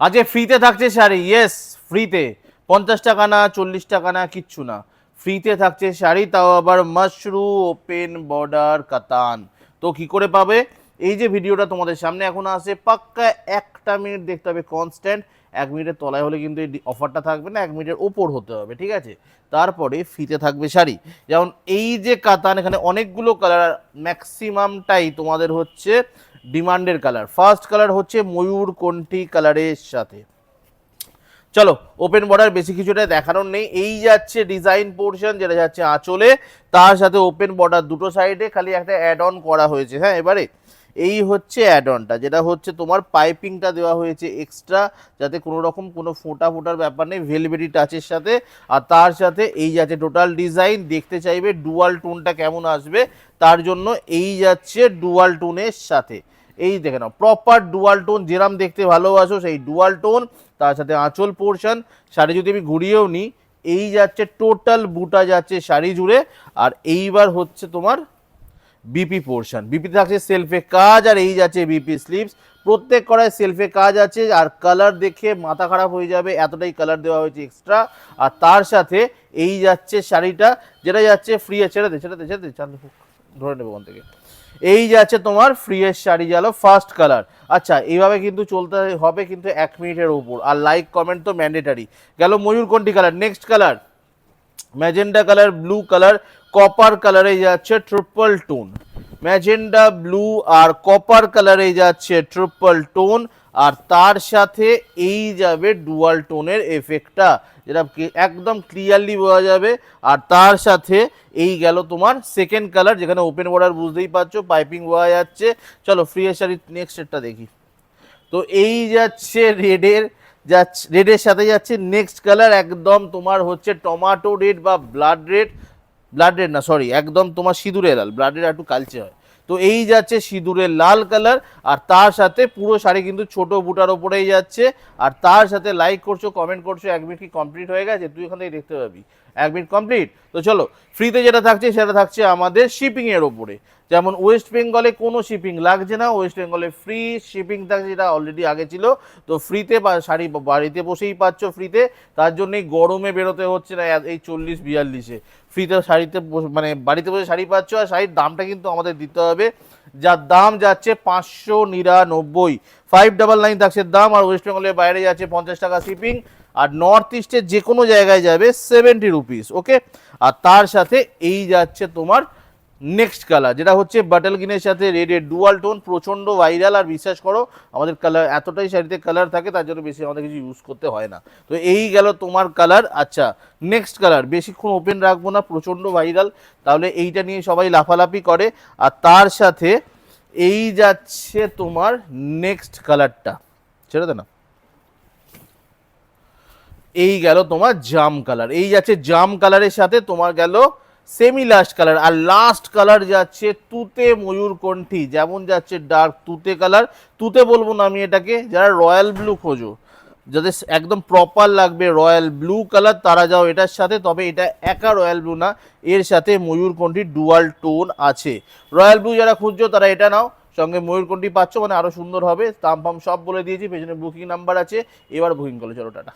আজকে ফ্রিতে থাকছে শাড়ি, ইয়েস ফ্রিতে। 50 টাকা না, 40 টাকা না, কিচ্ছু না, ফ্রিতে থাকছে শাড়ি, তাও আবার মাশরু ওপেন বর্ডার কাতান। তো কি করে পাবে? এই যে ভিডিওটা তোমাদের সামনে এখন আসে, পাক্কা 1 মিনিট দেখতে হবে কনস্ট্যান্ট। 1 মিনিটের তলায় হলে কিন্তু এই অফারটা থাকবে না, 1 মিনিটের ওপর হতে হবে, ঠিক আছে? তারপরে ফ্রিতে থাকবে শাড়ি। যেমন এই যে কাতান, এখানে অনেকগুলো কালার, ম্যাক্সিমামটাই তোমাদের হচ্ছে ডিমান্ডের কালার। ফার্স্ট কালার হচ্ছে ময়ূরকণ্ঠী কালারের সাথে। চলো ওপেন বর্ডার, বেশি কিছুটা দেখানোর নেই। এই যাচ্ছে ডিজাইন পোর্শন, যেটা যাচ্ছে আঁচলে, তার সাথে ওপেন বর্ডার দুটো সাইডে, খালি একটা অ্যাড অন করা হয়েছে। হ্যাঁ, এবারে এই হচ্ছে অ্যাড অনটা, যেটা হচ্ছে তোমার পাইপিংটা দেওয়া হয়েছে এক্সট্রা, যাতে কোনো রকম কোনো ফোটার ব্যাপার নেই, ভেলভেটি টাচের সাথে। আর তার সাথে এই যাচ্ছে টোটাল ডিজাইন। দেখতে চাইবে ডুয়াল টোনটা কেমন আসবে, তার জন্য এই যাচ্ছে ডুয়াল টোনের সাথে। এই দেখে নাও, প্রপার ডুয়াল টোন, যেরাম দেখতে ভালোবাসো সেই ডুয়াল টোন। তার সাথে আঁচল পোর্শন, শাড়ি যদি আমি ঘুরিয়েও নিই, এই যাচ্ছে টোটাল বুটা যাচ্ছে শাড়ি জুড়ে। আর এইবার হচ্ছে তোমার বিপি পোর্শন, বিপি থাকছে সেলফে কাজ, আর এই যাচ্ছে বিপি স্লিভস। প্রত্যেক করায় সেলফে কাজ আছে, আর কালার দেখে মাথা খারাপ হয়ে যাবে, এতটাই কালার দেওয়া হয়েছে এক্সট্রা। আর তার সাথে এই যাচ্ছে শাড়িটা, যেটা যাচ্ছে ফ্রি, ছেড়ে দে চাঁদ ধরে নেবো ওখান থেকে। এই যাচ্ছে তোমার ফ্রি এর শাড়ি, গেল ফার্স্ট কালার। আচ্ছা, এইভাবে কিন্তু চলতে হবে কিন্তু 1 মিনিটের উপর, আর লাইক কমেন্ট তো ম্যান্ডেটারি। গেল ময়ূরকণ্ঠী colour. Next colour magenta colour, blue colour, copper কালারে যাচ্ছে ট্রিপল টোন। ম্যাজেন্ডা, ব্লু আর কপার কালারে যাচ্ছে ট্রিপল টোন, আর তার সাথে এই যাবে ডুয়াল টোনের এফেক্টটা, যেটা একদম ক্লিয়ারলি বোঝা যাবে। আর তার সাথে এই গেল তোমার সেকেন্ড কালার, যেখানে ওপেন বর্ডার বুঝতেই পারছো, পাইপিং বোঝা যাচ্ছে। চলো ফ্রি এর শাড়ি নেক্সট একটা দেখি। তো এই যাচ্ছে রেডের সাথে যাচ্ছে নেক্সট কালার, একদম তোমার হচ্ছে টমাটো রেড বা ব্লাড রেড, ব্লাড রেড না সরি, একদম তোমার সিঁদুরের লাল, ব্লাড রেড একটু কালচে হয়। তো এই যাচ্ছে সিঁদুরের লাল কালার, আর তার সাথে পুরো শাড়ি কিন্তু ছোট বুটার ওপরেই যাচ্ছে। আর তার সাথে লাইক করছো, কমেন্ট করছো, 1 মিনিট কি কমপ্লিট হয়ে গেছে? তুই এখান থেকে দেখতে পাবি 1 মিনিট কমপ্লিট। তো চলো, ফ্রিতে যেটা থাকছে সেটা থাকছে আমাদের শিপিংয়ের ওপরে। যেমন ওয়েস্ট বেঙ্গলে কোনো শিপিং লাগছে না, ওয়েস্ট বেঙ্গলে ফ্রি শিপিং থাকছে, যেটা অলরেডি আগে ছিল। তো ফ্রিতে শাড়ি বাড়িতে বসেই পাচ্ছ ফ্রিতে, তার জন্যই গরমে বেরোতে হচ্ছে না এই 40-42-এ। ফ্রিতে শাড়িতে মানে বাড়িতে বসে শাড়ি পাচ্ছ। আর শাড়ির দামটা কিন্তু আমাদের দিতে হবে, যার দাম যাচ্ছে 599, 599 থাকছে দাম। আর ওয়েস্ট বেঙ্গলের বাইরে যাচ্ছে 50 টাকা শিপিং, আর নর্থ ইস্টের যে কোনো জায়গায় যাবে 70 রুপিস, ওকে। আর তার সাথে এই যাচ্ছে তোমার নেক্সট কালার, যেটা হচ্ছে বাটল গ্রিনের সাথে রেডের ডুয়াল টোন, প্রচণ্ড ভাইরাল। আর বিশ্বাস করো, আমাদের কালার এতটাই শাড়িতে কালার থাকে, তার জন্য বেশি আমাদের কিছু ইউজ করতে হয় না। তো এই গেল তোমার কালার। আচ্ছা, নেক্সট কালার বেশিক্ষণ ওপেন রাখবো না, প্রচণ্ড ভাইরাল, তাহলে এইটা নিয়ে সবাই লাফালাফি করে। আর তার সাথে এই যাচ্ছে তোমার নেক্সট কালারটা, ছেড়ে দে না। এই গেল তোমার জাম কালার, এই যাচ্ছে জাম কালারের সাথে তোমার গেল সেমি লাস্ট কালার। আর লাস্ট কালার যাচ্ছে তুতে ময়ূরকণ্ঠী, যেমন যাচ্ছে ডার্ক তুতে কালার। তুতে বলবো না আমি এটাকে, যারা রয়্যাল ব্লু খোঁজো, যাদের একদম প্রপার লাগবে রয়্যাল ব্লু কালার, তারা যাও এটার সাথে। তবে এটা একা রয়্যাল ব্লু না, এর সাথে ময়ূরকণ্ঠীর ডুয়াল টোন আছে। রয়্যাল ব্লু যারা খুঁজছো তারা এটা নাও, সঙ্গে ময়ূরকণ্ঠী পাচ্ছ, মানে আরও সুন্দর হবে। দাম ফাম সব বলে দিয়েছি, পেছনে বুকিং নাম্বার আছে। এবার বুকিং করো, চলো টাটা।